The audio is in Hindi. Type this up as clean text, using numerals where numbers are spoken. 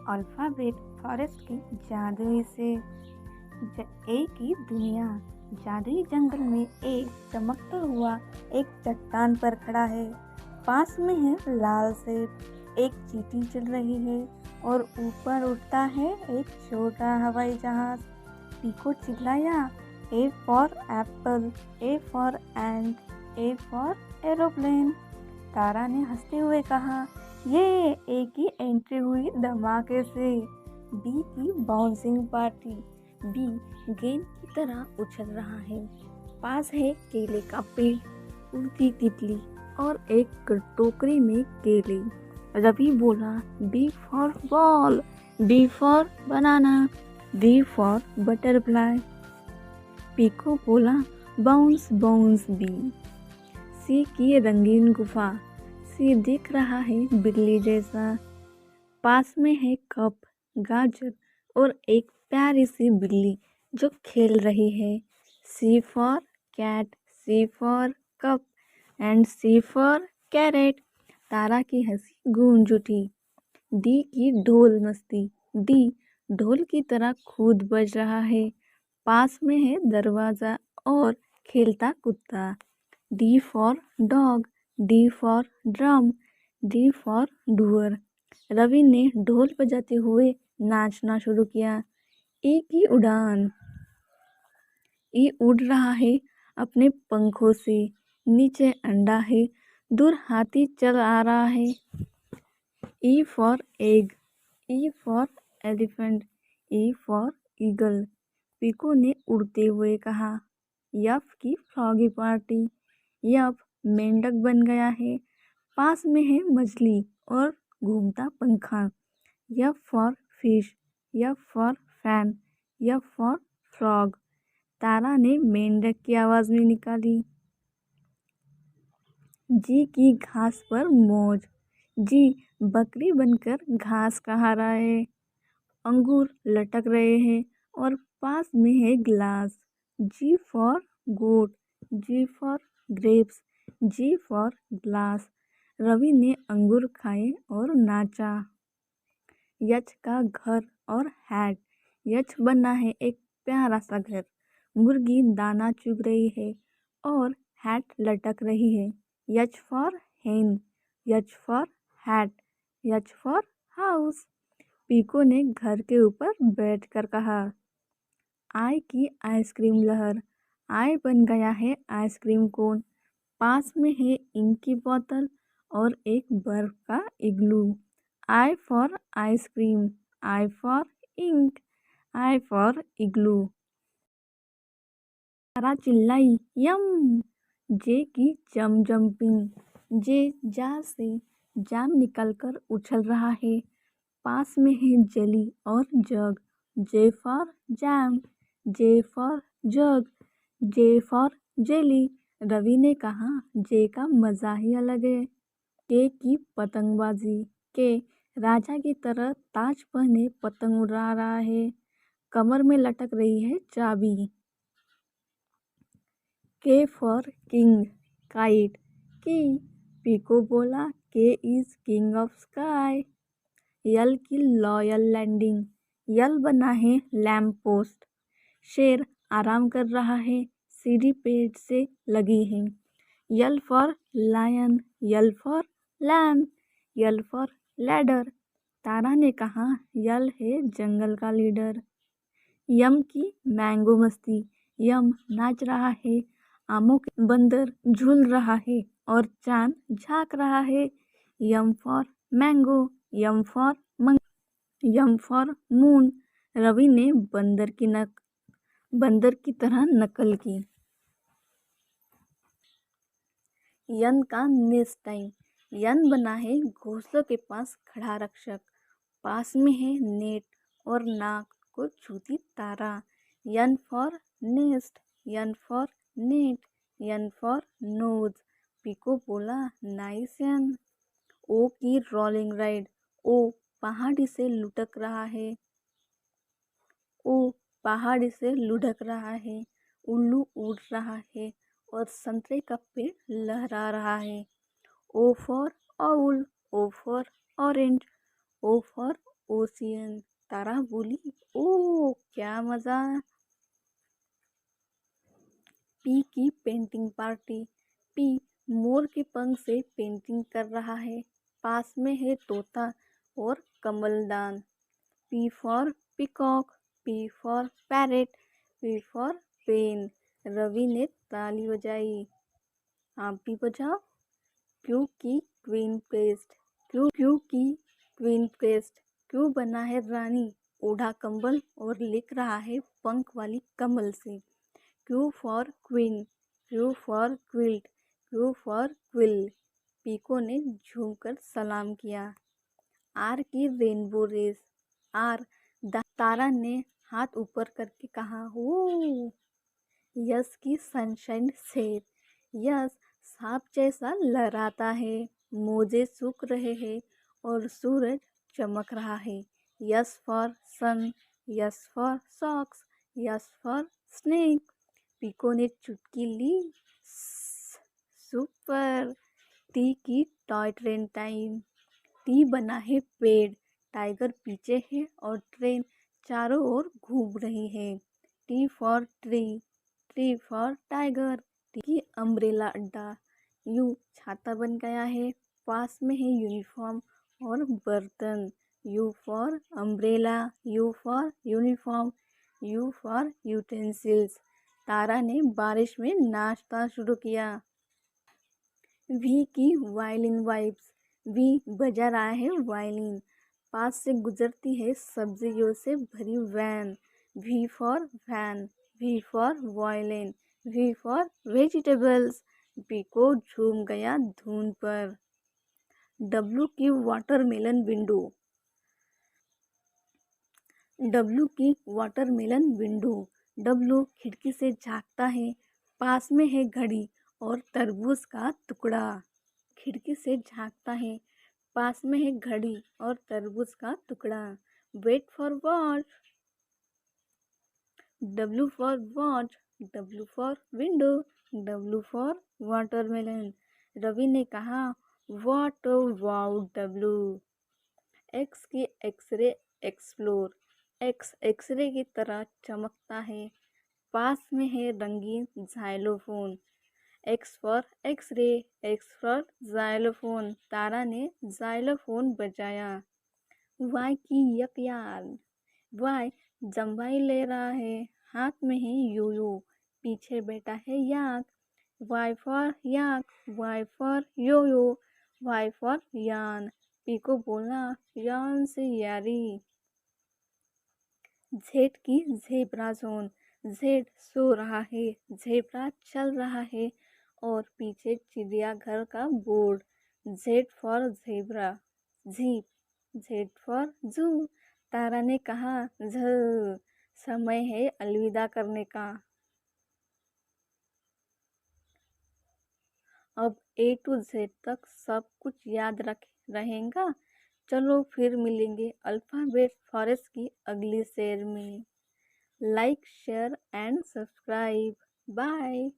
अल्फाबेट फॉरेस्ट की जादुई से एक ही दुनिया। जादुई जंगल में एक चमकता हुआ एक चट्टान पर खड़ा है। पास में है लाल सेब। एक चींटी चल रही है और ऊपर उड़ता है एक छोटा हवाई जहाज। पीको चिल्लाया, A for apple, A for ant, A for aeroplane. Tara ने हंसते हुए कहा, ये एक ही एंट्री हुई धमाके से। बी की बाउंसिंग पार्टी। बी गेंद की तरह उछल रहा है। पास है केले का पेड़, उड़ती तितली और एक टोकरी में केले। रवि बोला, B for ball, B for banana, B for butterfly. Piko बोला, बाउंस बाउंस बी। सी की रंगीन गुफा। सी दिख रहा है बिल्ली जैसा। पास में है कप, गाजर और एक प्यारी सी बिल्ली जो खेल रही है। C for cat, C for cup and C for carrot. Tara की हंसी गूंज उठी। डी की ढोल मस्ती। डी ढोल की तरह खुद बज रहा है। पास में है दरवाजा और खेलता कुत्ता। D for dog, D for drum, D for door. Ravi ने ढोल बजाते हुए नाचना शुरू किया। ई की उड़ान। ई उड़ रहा है अपने पंखों से। नीचे अंडा है, दूर हाथी चल आ रहा है। E for egg, E for elephant, E for eagle. Piko ने उड़ते हुए कहा। यफ की फ्रॉगी पार्टी। यफ मेंढक बन गया है। पास में है मछली और घूमता पंखा। F for fish, F for fan, F for frog. Tara ने मेंढक की आवाज में निकाली। जी की घास पर मौज। जी बकरी बनकर घास खा रहा है। अंगूर लटक रहे हैं और पास में है गिलास। G for goat, G for grapes, G for glass. Ravi ने अंगूर खाए और नाचा। यच का घर और हैट। यच बना है एक प्यारा सा घर। मुर्गी दाना चुग रही है और हैट लटक रही है। H for hen, H for hat, H for house. Piko ने घर के ऊपर बैठकर कहा। आय की आइसक्रीम लहर। आय बन गया है आइसक्रीम कोन। पास में है इंक की बोतल और एक बर्फ का igloo. I for ice cream, I for ink, I for igloo. Tara चिल्लाई, यम। जे की जम जंपिंग। जे जार से जाम निकलकर उछल रहा है। पास में है जेली और jug. J for jam, J for jug, J for jelly. Ravi ने कहा, जे का मजा ही अलग है। के की पतंगबाजी। के राजा की तरह ताज पहने पतंग उड़ा रहा है। कमर में लटक रही है चाबी। के फॉर किंग, काइट। की पीको बोला, के इज किंग ऑफ स्काई। यल की लॉयल लैंडिंग। यल बना है लैम्प पोस्ट। शेर आराम कर रहा है, सीढ़ी पेड़ से लगी है। L for lion, L for lamp, L for ladder. Tara ने कहा, यल है जंगल का लीडर। यम की मैंगो मस्ती। यम नाच रहा है, आमों के बंदर झूल रहा है और चांद झांक रहा है। M for mango, M for M for moon. Ravi ने बंदर की तरह नकल की। यन का नेस्ट टाइम। यन बना है घोंसलों के पास खड़ा रक्षक। पास में है नेट और नाक को छूती तारा। N for nest, N for net, N for nose. Piko बोला, नाइस यन। ओ की रोलिंग राइड। ओ पहाड़ी से लुढ़क रहा है। ओ पहाड़ी से लुढ़क रहा है। उल्लू उड़ रहा है और संतरे का पेड़ लहरा रहा है। O for owl, O for orange, O for ocean. Tara बोली, ओ क्या मजा। पी की पेंटिंग पार्टी। पी मोर के पंख से पेंटिंग कर रहा है। पास में है तोता और कमलदान। P for peacock, P for parrot, P for pen. Ravi ने ताली बजाई। आप भी बजाओ। क्यू की क्वीन पेस्ट। क्यू की क्वीन पेस्ट। क्यू बना है रानी, ओढ़ा कंबल और लिख रहा है पंख वाली कमल से। Q for queen, Q for quilt, Q for quill. Piko ने झूमकर सलाम किया। आर की रेनबो रेस। आर तारा ने हाथ ऊपर करके कहा, ओ। यस की सनशाइन शेर। यस सांप जैसा लहराता है, मोजे सूख रहे हैं और सूरज चमक रहा है। S for sun, S for socks, S for snake. Piko ने चुटकी ली। सुपर। टी की टॉय ट्रेन टाइम। टी बना है पेड़, टाइगर पीछे है और ट्रेन चारों ओर घूम रही है। T for tree, tree for tiger. T की अम्ब्रेला अड्डा। यू छाता बन गया है, पास में है यूनिफॉर्म और बर्तन। U for umbrella, U for uniform, U for utensils. Tara ने बारिश में नाचना शुरू किया। वी की वायलिन वाइब्स। वी बजा रहा है वायलिन, पास से गुजरती है सब्जियों से भरी van. V for van, V for violin, V for vegetables. Piko झूम गया धुन पर। डब्लू की वाटरमेलन विंडो। डब्लू की वाटरमेलन विंडो। डब्लू खिड़की से झांकता है, पास में है घड़ी और तरबूज का टुकड़ा। खिड़की से झांकता है, पास में है घड़ी और तरबूज का टुकड़ा। Wait for watch. W for watch, W for window, W for watermelon. Ravi ने कहा, व्हाट वाओ डब्लू। एक्स की एक्सरे एक्सप्लोर। एक्स एक्सरे की तरह चमकता है, पास में है रंगीन xylophone. X for X ray, X for xylophone. Tara ने जाइलोफोन बजाया। वाई की यकयान। वाई जम्बाई ले रहा है, हाथ में है यूयू, पीछे बैठा है yak. Y for yak, Y for yo yo, Y for यान। पीको बोला, यान से यारी। जेड की जेब्रा जोन। जेड सो रहा है, जेब्रा चल रहा है और पीछे चिड़ियाघर का board. Z for zebra, jeep. Z for जू। तारा ने कहा, झ। समय है अलविदा करने का। अब ए टू जेड तक सब कुछ याद रहेगा। चलो फिर मिलेंगे अल्फाबेट फॉरेस्ट की अगली शेर में। Like share and subscribe. Bye.